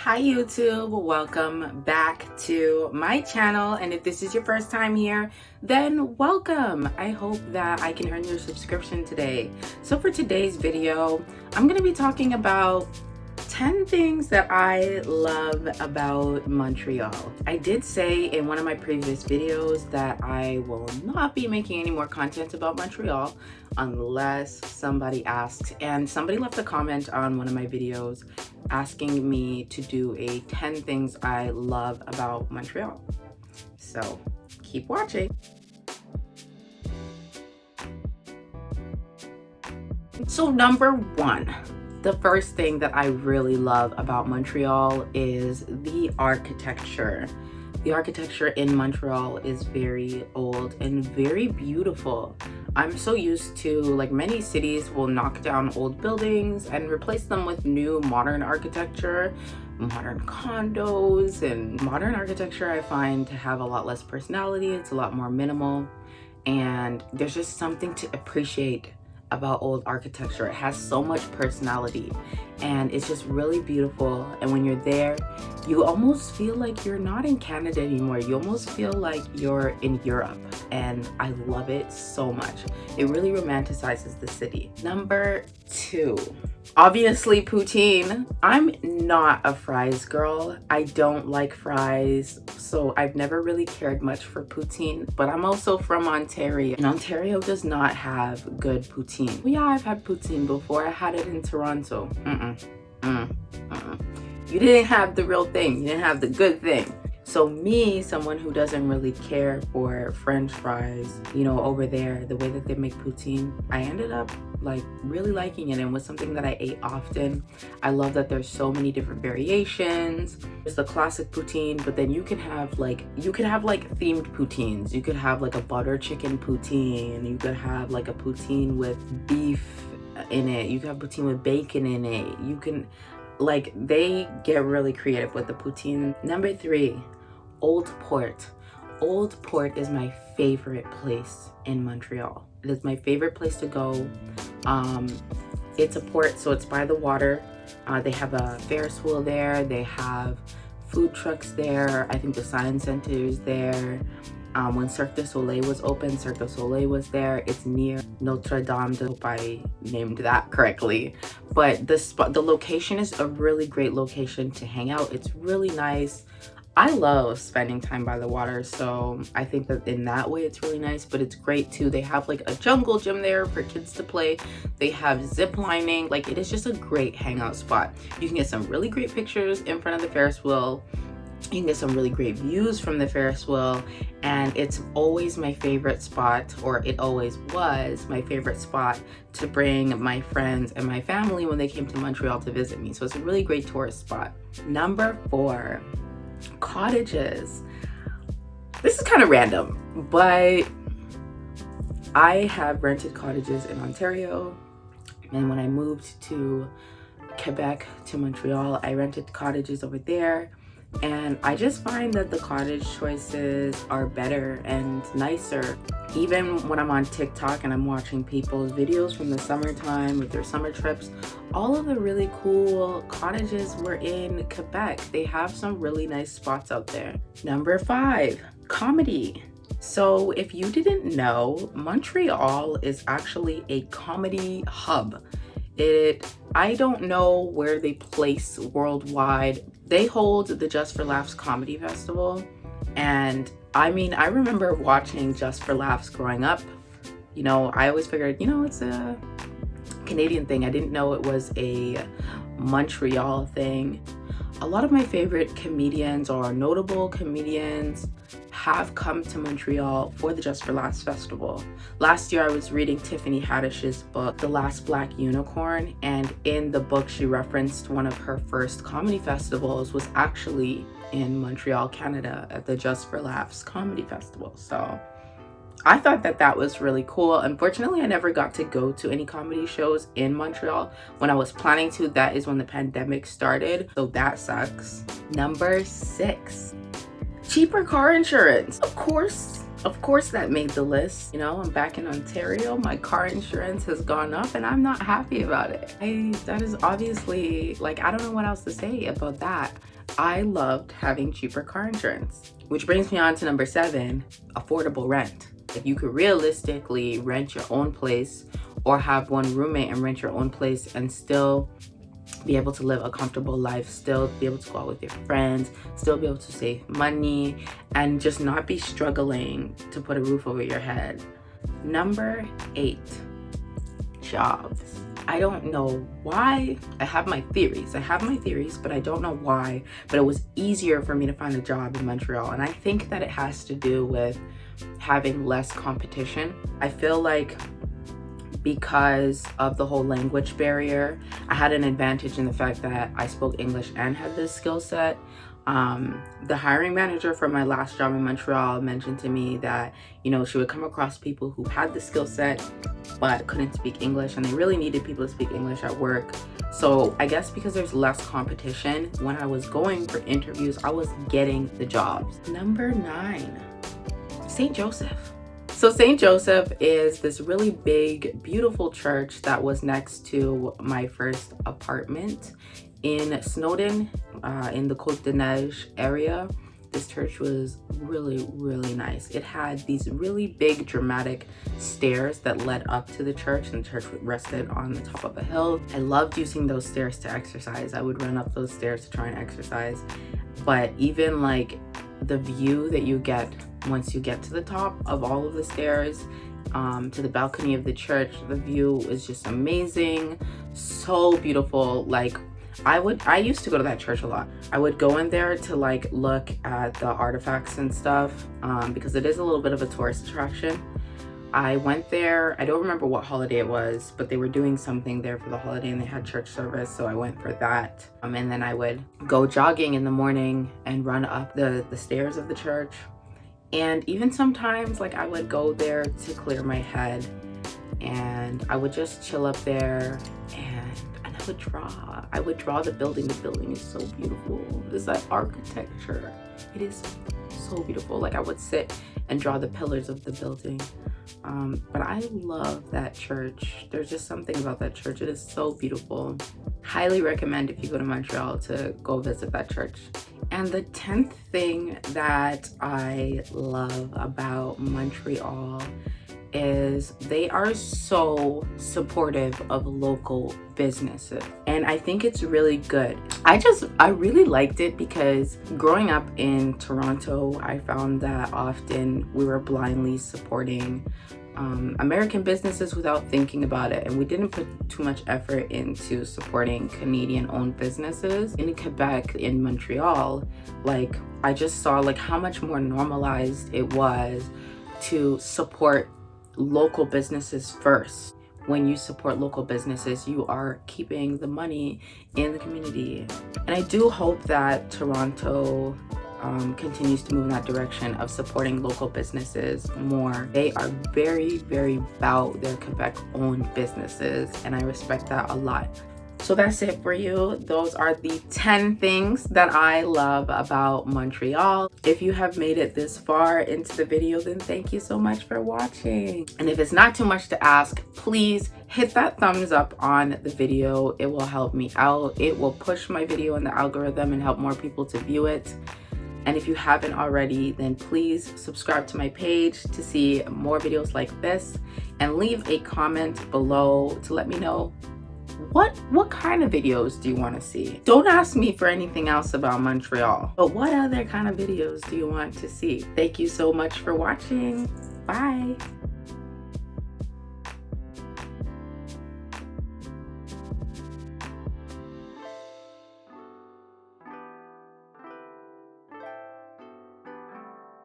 Hi YouTube, welcome back to my channel, and if this is your first time here, then welcome. I hope that I can earn your subscription today. So for today's video, I'm going to be talking about 10 things that I love about Montreal. I did say in one of my previous videos that I will not be making any more content about Montreal unless somebody asks, and somebody left a comment on one of my videos asking me to do a 10 things I love about Montreal. So keep watching. So number one, the first thing that I really love about Montreal is the architecture. The architecture in Montreal is very old and very beautiful. I'm so used to, like, many cities will knock down old buildings and replace them with new modern architecture, modern condos, and modern architecture I find to have a lot less personality. It's a lot more minimal, and there's just something to appreciate about old architecture. It has so much personality and it's just really beautiful, and when you're there you almost feel like you're not in Canada anymore. You almost feel like you're in Europe, and I love it so much. It really romanticizes the city. Number two, obviously poutine. I'm not a fries girl. I don't like fries, so I've never really cared much for poutine, but I'm also from Ontario, and Ontario does not have good poutine. Yeah, I've had poutine before. I had it in Toronto. You didn't have the real thing. You didn't have the good thing. So me, someone who doesn't really care for French fries, you know, over there, the way that they make poutine, I ended up like really liking it, and was something that I ate often. I love that there's so many different variations. There's the classic poutine, but then you can have like themed poutines. You could have like a butter chicken poutine. You could have like a poutine with beef in it. You could have poutine with bacon in it. You can, like, they get really creative with the poutine. Number three, Old Port. Old Port is my favorite place in Montreal. It is my favorite place to go. It's a port, so it's by the water. They have a Ferris Wheel there. They have food trucks there. I think the Science Center is there. When Cirque du Soleil was open, Cirque du Soleil was there. It's near Notre Dame. I hope I named that correctly. But the location is a really great location to hang out. It's really nice. I love spending time by the water, so I think that in that way it's really nice. But it's great too. They have like a jungle gym there for kids to play. They have zip lining. Like, it is just a great hangout spot. You can get some really great pictures in front of the Ferris wheel. You can get some really great views from the Ferris wheel, and it's always my favorite spot, or it always was my favorite spot to bring my friends and my family when they came to Montreal to visit me. So it's a really great tourist spot. Number four, cottages. This is kind of random, but I have rented cottages in Ontario, and when I moved to Quebec, to Montreal, I rented cottages over there. And I just find that the cottage choices are better and nicer. Even when I'm on TikTok and I'm watching people's videos from the summertime with their summer trips, all of the really cool cottages were in Quebec. They have some really nice spots out there. Number five, comedy. So if you didn't know, Montreal is actually a comedy hub. I don't know where they place worldwide. They hold the Just for Laughs Comedy Festival, and I mean, I remember watching Just for Laughs growing up. You know, I always figured, you know, it's a Canadian thing. I didn't know it was a Montreal thing. A lot of my favorite comedians, or notable comedians, have come to Montreal for the Just for Laughs festival. Last year I was reading Tiffany Haddish's book, The Last Black Unicorn, and in the book she referenced one of her first comedy festivals was actually in Montreal, Canada, at the Just for Laughs Comedy Festival. So I thought that that was really cool. Unfortunately, I never got to go to any comedy shows in Montreal. When I was planning to, that is when the pandemic started, so that sucks. Number six, cheaper car insurance. Of Of course that made the list. You know, I'm back in Ontario. My car insurance has gone up and I'm not happy about it. That is obviously, like, I don't know what else to say about that. I loved having cheaper car insurance. Which brings me on to number 7, affordable rent. If you could realistically rent your own place or have one roommate and rent your own place and still be able to live a comfortable life, still be able to go out with your friends, still be able to save money, and just not be struggling to put a roof over your head. Number 8, jobs. I don't know why. I have my theories, but I don't know why. But it was easier for me to find a job in Montreal. And I think that it has to do with having less competition. I feel like because of the whole language barrier, I had an advantage in the fact that I spoke English and had this skill set. The hiring manager for my last job in Montreal mentioned to me that, you know, she would come across people who had the skill set but couldn't speak English, and they really needed people to speak English at work. So I guess because there's less competition, when I was going for interviews, I was getting the jobs. Number 9, St. Joseph. So St. Joseph is this really big, beautiful church that was next to my first apartment in Snowden, in the Côte de Neige area. This church was really, really nice. It had these really big, dramatic stairs that led up to the church, and the church rested on the top of a hill. I loved using those stairs to exercise. I would run up those stairs to try and exercise. But even like the view that you get once you get to the top of all of the stairs, to the balcony of the church, the view is just amazing, so beautiful. Like, I used to go to that church a lot. I would go in there to like look at the artifacts and stuff, because it is a little bit of a tourist attraction. I went there, I don't remember what holiday it was, but they were doing something there for the holiday and they had church service, so I went for that. And then I would go jogging in the morning and run up the stairs of the church. And even sometimes, like, I would go there to clear my head, and I would just chill up there and I would draw. I would draw the building. The building is so beautiful. It's that architecture. It is so beautiful. Like, I would sit and draw the pillars of the building. But I love that church. There's just something about that church. It is so beautiful. Highly recommend, if you go to Montreal, to go visit that church. And the 10th thing that I love about Montreal is they are so supportive of local businesses, and I think it's really good. I really liked it because growing up in Toronto, I found that often we were blindly supporting American businesses without thinking about it, and we didn't put too much effort into supporting Canadian-owned businesses. In Quebec, in Montreal, like, I just saw like how much more normalized it was to support local businesses first. When you support local businesses, you are keeping the money in the community. And I do hope that Toronto continues to move in that direction of supporting local businesses more. They are very, very about their Quebec-owned businesses, and I respect that a lot. So that's it for you. Those are the 10 things that I love about Montreal. If you have made it this far into the video, then thank you so much for watching. And if it's not too much to ask, please hit that thumbs up on the video. It will help me out. It will push my video in the algorithm and help more people to view it. And if you haven't already, then please subscribe to my page to see more videos like this, and leave a comment below to let me know what kind of videos do you want to see. Don't ask me for anything else about Montreal, but what other kind of videos do you want to see? Thank you so much for watching. Bye.